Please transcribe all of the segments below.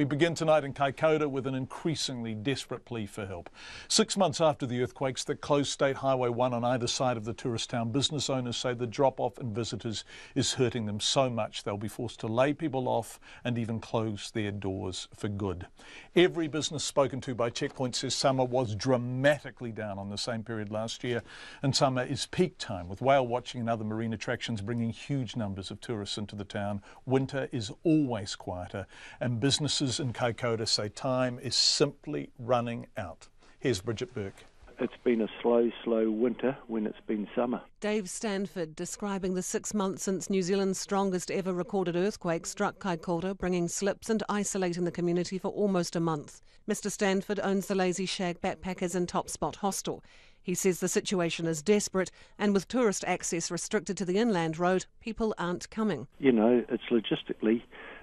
We begin tonight in Kaikoura with an increasingly desperate plea for help. 6 months after the earthquakes that closed State Highway 1 on either side of the tourist town, business owners say the drop-off in visitors is hurting them so much they'll be forced to lay people off and even close their doors for good. Every business spoken to by Checkpoint says summer was dramatically down on the same period last year, and summer is peak time, with whale watching and other marine attractions bringing huge numbers of tourists into the town. Winter is always quieter, and businesses in Kaikoura say time is simply running out. Here's Bridget Burke. It's been a slow winter when it's been summer. Dave Stanford describing the 6 months since New Zealand's strongest ever recorded earthquake struck Kaikoura, bringing slips and isolating the community for almost a month. Mr Stanford owns the Lazy Shag Backpackers and Top Spot Hostel. He says the situation is desperate, and with tourist access restricted to the inland road, people aren't coming. You know, it's logistically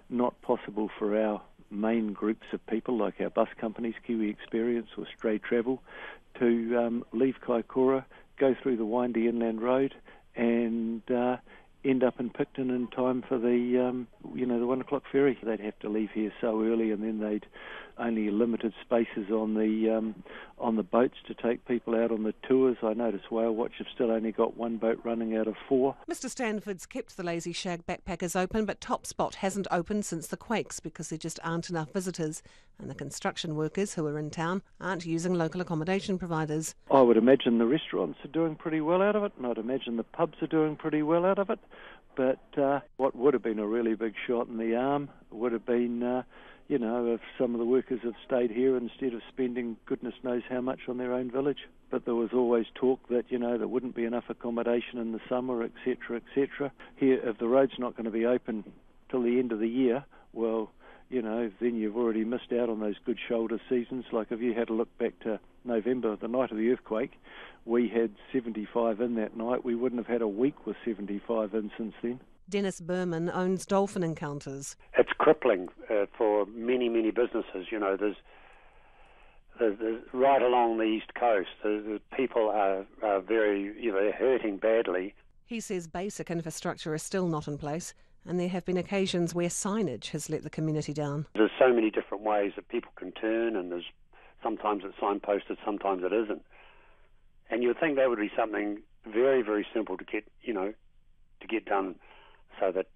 not possible for our main groups of people, like our bus companies, Kiwi Experience or Stray Travel, to leave Kaikoura, go through the windy inland road and end up in Picton in time for the 1 o'clock ferry. They'd have to leave here so early, and then they'd only limited spaces on the boats to take people out on the tours. I notice Whale Watch have still only got one boat running out of 4. Mr Stanford's kept the Lazy Shag Backpackers open, but Top Spot hasn't opened since the quakes because there just aren't enough visitors, and the construction workers who are in town aren't using local accommodation providers. I would imagine the restaurants are doing pretty well out of it, and I'd imagine the pubs are doing pretty well out of it. But what would have been a really big shot in the arm would have been if some of the workers have stayed here instead of spending goodness knows how much on their own village. But there was always talk that, there wouldn't be enough accommodation in the summer, etc., etc. Here, if the road's not going to be open till the end of the year, well, then you've already missed out on those good shoulder seasons. Like if you had a look back to November, the night of the earthquake, we had 75 in that night. We wouldn't have had a week with 75 in since then. Dennis Berman owns Dolphin Encounters. It's crippling for many businesses. There's right along the east coast. The people are very, hurting badly. He says basic infrastructure is still not in place, and there have been occasions where signage has let the community down. There's so many different ways that people can turn, and sometimes it's signposted, sometimes it isn't. And you would think that would be something very, very simple to get done, so that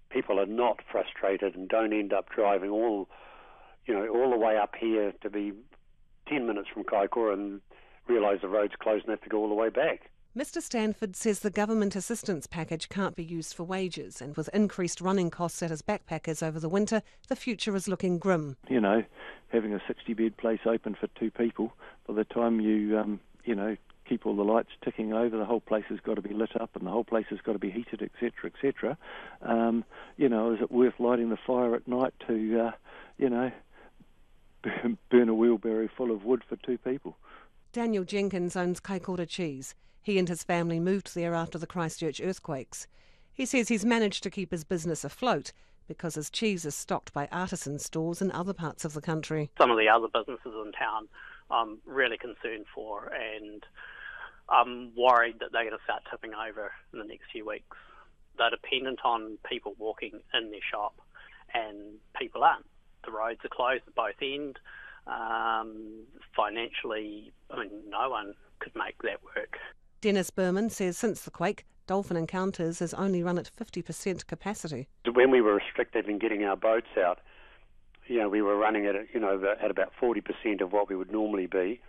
people are not frustrated and don't end up driving all the way up here to be 10 minutes from Kaikoura and realise the road's closed and have to go all the way back. Mr Stanford says the government assistance package can't be used for wages, and with increased running costs at his backpackers over the winter, the future is looking grim. Having a 60-bed place open for 2 people, by the time you, keep all the lights ticking over, the whole place has got to be lit up and the whole place has got to be heated, etc., etc. Is it worth lighting the fire at night to, burn a wheelbarrow full of wood for 2 people? Daniel Jenkins owns Kaikoura Cheese. He and his family moved there after the Christchurch earthquakes. He says he's managed to keep his business afloat because his cheese is stocked by artisan stores in other parts of the country. Some of the other businesses in town I'm really concerned for, and I'm worried that they're going to start tipping over in the next few weeks. They're dependent on people walking in their shop, and people aren't. The roads are closed at both ends. Financially, no one could make that work. Dennis Berman says since the quake, Dolphin Encounters has only run at 50% capacity. When we were restricted in getting our boats out, we were running at about 40% of what we would normally be.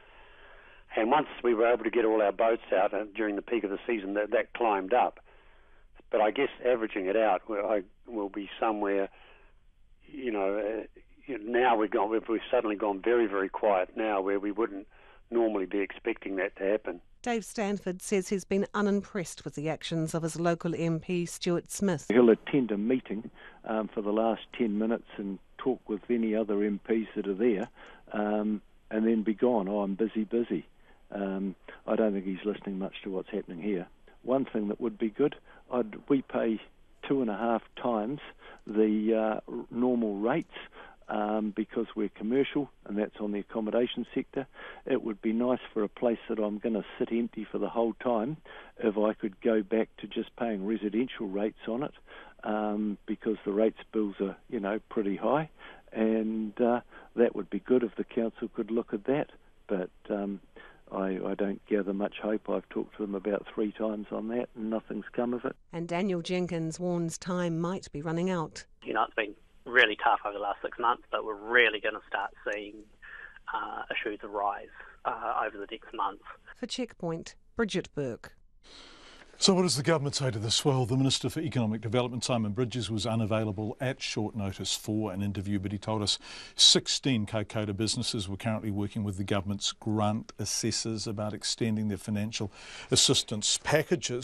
And once we were able to get all our boats out during the peak of the season, that climbed up. But I guess averaging it out, will be somewhere, now we've suddenly gone very, very quiet now, where we wouldn't normally be expecting that to happen. Dave Stanford says he's been unimpressed with the actions of his local MP, Stuart Smith. He'll attend a meeting for the last 10 minutes and talk with any other MPs that are there, and then be gone. I'm busy. I don't think he's listening much to what's happening here. One thing that would be good, we pay 2.5 times the normal rates because we're commercial, and that's on the accommodation sector. It would be nice for a place that I'm going to sit empty for the whole time if I could go back to just paying residential rates on it, because the rates bills are, pretty high, and that would be good if the council could look at that. But I don't gather much hope. I've talked to them about 3 times on that and nothing's come of it. And Daniel Jenkins warns time might be running out. It's been really tough over the last 6 months, but we're really going to start seeing issues arise over the next month. For Checkpoint, Bridget Burke. So what does the government say to this? Well, the Minister for Economic Development, Simon Bridges, was unavailable at short notice for an interview, but he told us 16 Kaikoura businesses were currently working with the government's grant assessors about extending their financial assistance packages.